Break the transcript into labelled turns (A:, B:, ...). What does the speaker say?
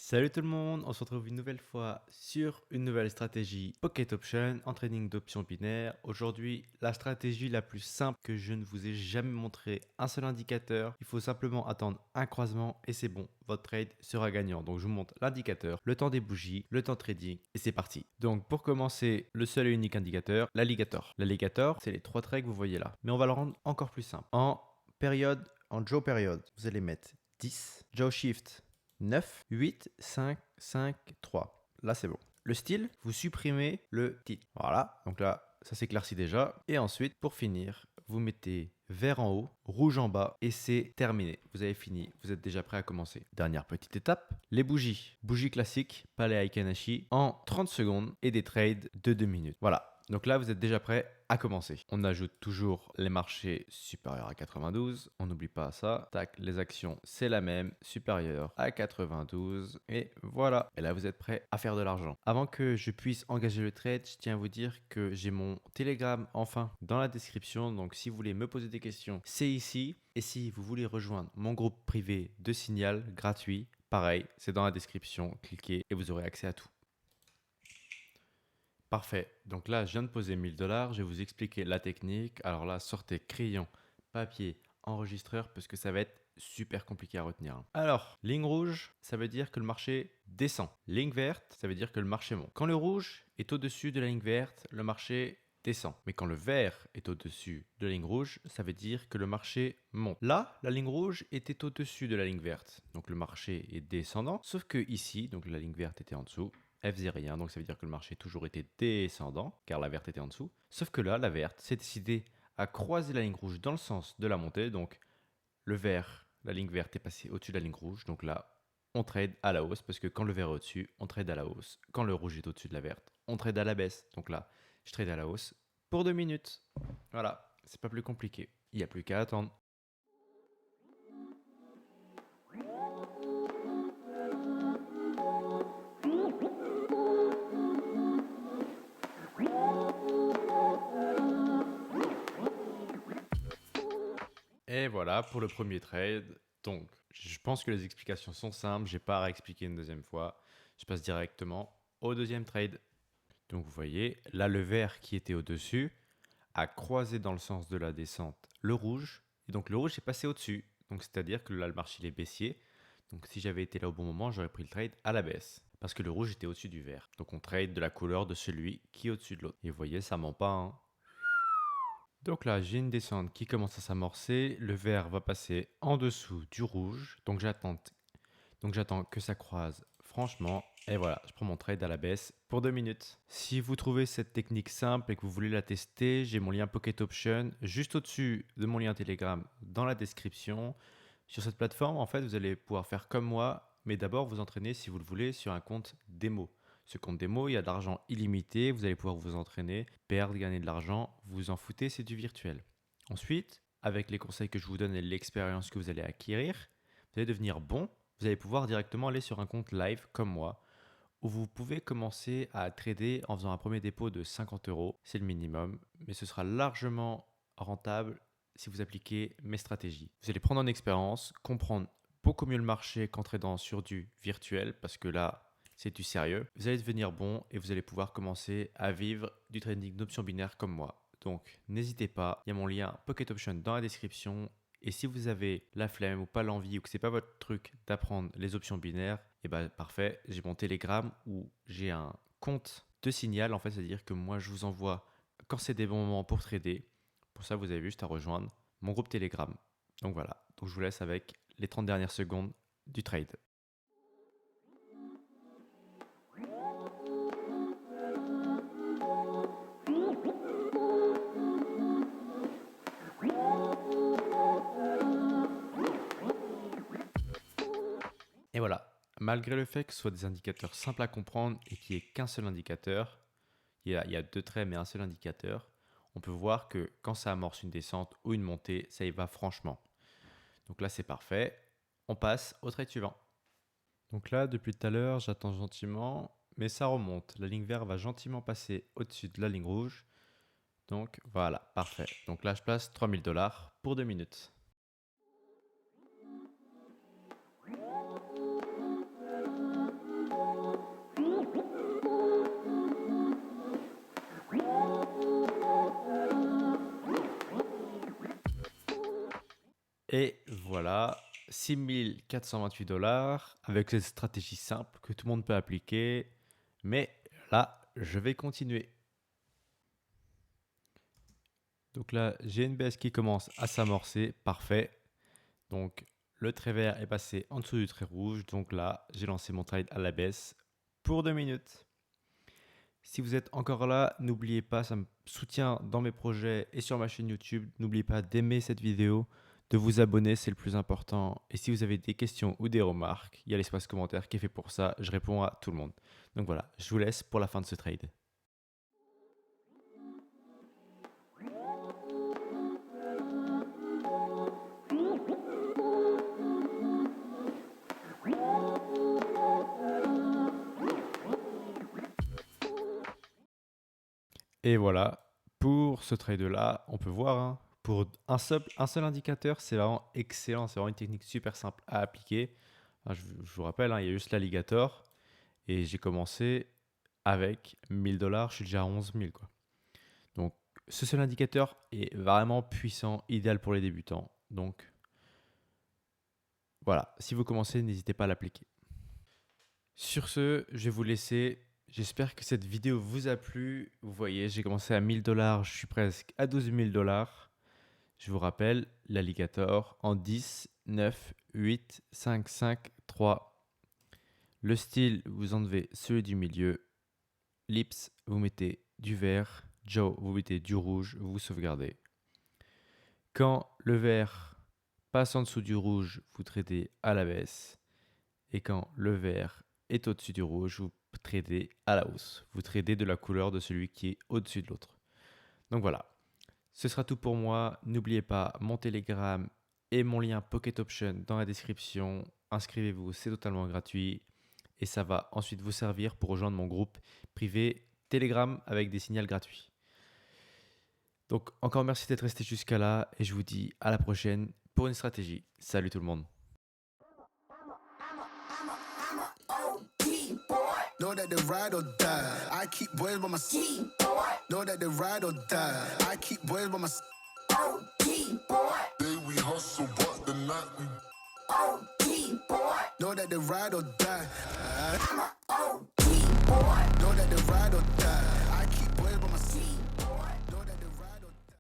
A: Salut tout le monde, on se retrouve une nouvelle fois sur une nouvelle stratégie Pocket Option en trading d'options binaires. Aujourd'hui, la stratégie la plus simple que je ne vous ai jamais montré, un seul indicateur. Il faut simplement attendre un croisement et c'est bon, votre trade sera gagnant. Donc je vous montre l'indicateur, le temps des bougies, le temps de trading et c'est parti. Donc pour commencer, le seul et unique indicateur, l'alligator. L'alligator, c'est les trois traits que vous voyez là. Mais on va le rendre encore plus simple. En Joe période, vous allez mettre 10, Joe shift 9, 8, 5, 5, 3. Là, c'est bon. Le style, vous supprimez le titre. Voilà, donc là, ça s'éclaircit déjà. Et ensuite, pour finir, vous mettez vert en haut, rouge en bas et c'est terminé. Vous avez fini, vous êtes déjà prêt à commencer. Dernière petite étape, les bougies. Bougies classiques, palais Aikanashi en 30 secondes et des trades de 2 minutes. Voilà, donc là, vous êtes déjà prêt à commencer. On ajoute toujours les marchés supérieurs à 92. On n'oublie pas ça. Tac, les actions, c'est la même, supérieure à 92. Et voilà. Et là, vous êtes prêt à faire de l'argent. Avant que je puisse engager le trade, je tiens à vous dire que j'ai mon Telegram enfin dans la description. Donc, si vous voulez me poser des questions, c'est ici. Et si vous voulez rejoindre mon groupe privé de Signal gratuit, pareil, c'est dans la description. Cliquez et vous aurez accès à tout. Parfait. Donc là, je viens de poser 1000 $. Je vais vous expliquer la technique. Alors là, sortez crayon, papier, enregistreur parce que ça va être super compliqué à retenir. Alors, ligne rouge, ça veut dire que le marché descend. Ligne verte, ça veut dire que le marché monte. Quand le rouge est au-dessus de la ligne verte, le marché descend. Mais quand le vert est au-dessus de la ligne rouge, ça veut dire que le marché monte. Là, la ligne rouge était au-dessus de la ligne verte. Donc le marché est descendant. Sauf que ici, donc la ligne verte était en dessous. Elle faisait rien, donc ça veut dire que le marché a toujours été descendant, car la verte était en dessous. Sauf que là, la verte s'est décidée à croiser la ligne rouge dans le sens de la montée. Donc le vert, la ligne verte est passée au-dessus de la ligne rouge. Donc là, on trade à la hausse, parce que quand le vert est au-dessus, on trade à la hausse. Quand le rouge est au-dessus de la verte, on trade à la baisse. Donc là, je trade à la hausse pour 2 minutes. Voilà, c'est pas plus compliqué. Il n'y a plus qu'à attendre. Et voilà pour le premier trade. Donc, je pense que les explications sont simples. J'ai pas à réexpliquer une deuxième fois. Je passe directement au deuxième trade. Donc, vous voyez, là, le vert qui était au-dessus a croisé dans le sens de la descente le rouge. Et donc, le rouge est passé au-dessus. Donc, c'est-à-dire que là, le marché il est baissier. Donc, si j'avais été là au bon moment, j'aurais pris le trade à la baisse. Parce que le rouge était au-dessus du vert. Donc, on trade de la couleur de celui qui est au-dessus de l'autre. Et vous voyez, ça ment pas, hein. Donc là, j'ai une descente qui commence à s'amorcer. Le vert va passer en dessous du rouge. Donc j'attends que ça croise franchement. Et voilà, je prends mon trade à la baisse pour 2 minutes. Si vous trouvez cette technique simple et que vous voulez la tester, j'ai mon lien Pocket Option juste au-dessus de mon lien Telegram dans la description. Sur cette plateforme, en fait, vous allez pouvoir faire comme moi, mais d'abord vous entraîner, si vous le voulez, sur un compte démo. Ce compte démo, il y a de l'argent illimité, vous allez pouvoir vous entraîner, perdre, gagner de l'argent, vous en foutez, c'est du virtuel. Ensuite, avec les conseils que je vous donne et l'expérience que vous allez acquérir, vous allez devenir bon, vous allez pouvoir directement aller sur un compte live comme moi, où vous pouvez commencer à trader en faisant un premier dépôt de 50 euros, c'est le minimum, mais ce sera largement rentable si vous appliquez mes stratégies. Vous allez prendre en expérience, comprendre beaucoup mieux le marché qu'en tradant sur du virtuel, parce que là, c'est du sérieux. Vous allez devenir bon et vous allez pouvoir commencer à vivre du trading d'options binaires comme moi. Donc, n'hésitez pas, il y a mon lien Pocket Option dans la description. Et si vous avez la flemme ou pas l'envie ou que c'est pas votre truc d'apprendre les options binaires, et ben parfait, j'ai mon Telegram où j'ai un compte de signal en fait, c'est-à-dire que moi je vous envoie quand c'est des bons moments pour trader. Pour ça, vous avez juste à rejoindre mon groupe Telegram. Donc voilà, donc je vous laisse avec les 30 dernières secondes du trade. Et voilà, malgré le fait que ce soit des indicateurs simples à comprendre et qu'il n'y ait qu'un seul indicateur, il y a deux traits mais un seul indicateur, on peut voir que quand ça amorce une descente ou une montée, ça y va franchement. Donc là, c'est parfait. On passe au trade suivant. Donc là, depuis tout à l'heure, j'attends gentiment, mais ça remonte. La ligne verte va gentiment passer au-dessus de la ligne rouge. Donc voilà, parfait. Donc là, je place 3000 $ pour 2 minutes. voilà, 6428 $ avec cette stratégie simple que tout le monde peut appliquer. Mais là, je vais continuer. Donc là, j'ai une baisse qui commence à s'amorcer. Parfait. Donc, le trait vert est passé en dessous du trait rouge. Donc là, j'ai lancé mon trade à la baisse pour 2 minutes. Si vous êtes encore là, n'oubliez pas, ça me soutient dans mes projets et sur ma chaîne YouTube. N'oubliez pas d'aimer cette vidéo, de vous abonner, c'est le plus important. Et si vous avez des questions ou des remarques, il y a l'espace commentaire qui est fait pour ça. Je réponds à tout le monde. Donc voilà, je vous laisse pour la fin de ce trade. Et voilà, pour ce trade-là, on peut voir, hein, pour un seul indicateur, c'est vraiment excellent. C'est vraiment une technique super simple à appliquer. Je vous rappelle, hein, il y a juste l'alligator. Et j'ai commencé avec 1000 $. Je suis déjà à 11 000, quoi. Donc, ce seul indicateur est vraiment puissant, idéal pour les débutants. Donc, voilà, si vous commencez, n'hésitez pas à l'appliquer. Sur ce, je vais vous laisser. J'espère que cette vidéo vous a plu. Vous voyez, j'ai commencé à 1000 $, je suis presque à 12 000 $. Je vous rappelle, l'alligator en 10, 9, 8, 5, 5, 3. Le style, vous enlevez celui du milieu. Lips, vous mettez du vert. Joe, vous mettez du rouge, vous sauvegardez. Quand le vert passe en dessous du rouge, vous tradez à la baisse. Et quand le vert est au-dessus du rouge, vous tradez à la hausse. Vous tradez de la couleur de celui qui est au-dessus de l'autre. Donc voilà, ce sera tout pour moi. N'oubliez pas mon Telegram et mon lien Pocket Option dans la description. Inscrivez-vous, c'est totalement gratuit. Et ça va ensuite vous servir pour rejoindre mon groupe privé Telegram avec des signals gratuits. Donc encore merci d'être resté jusqu'à là et je vous dis à la prochaine pour une stratégie. Salut tout le monde.
B: Know that they ride or die. I keep boys by my side. Know that they ride or die. I keep boys by my side.
C: Day we hustle, but the night we
B: Know that they ride or die.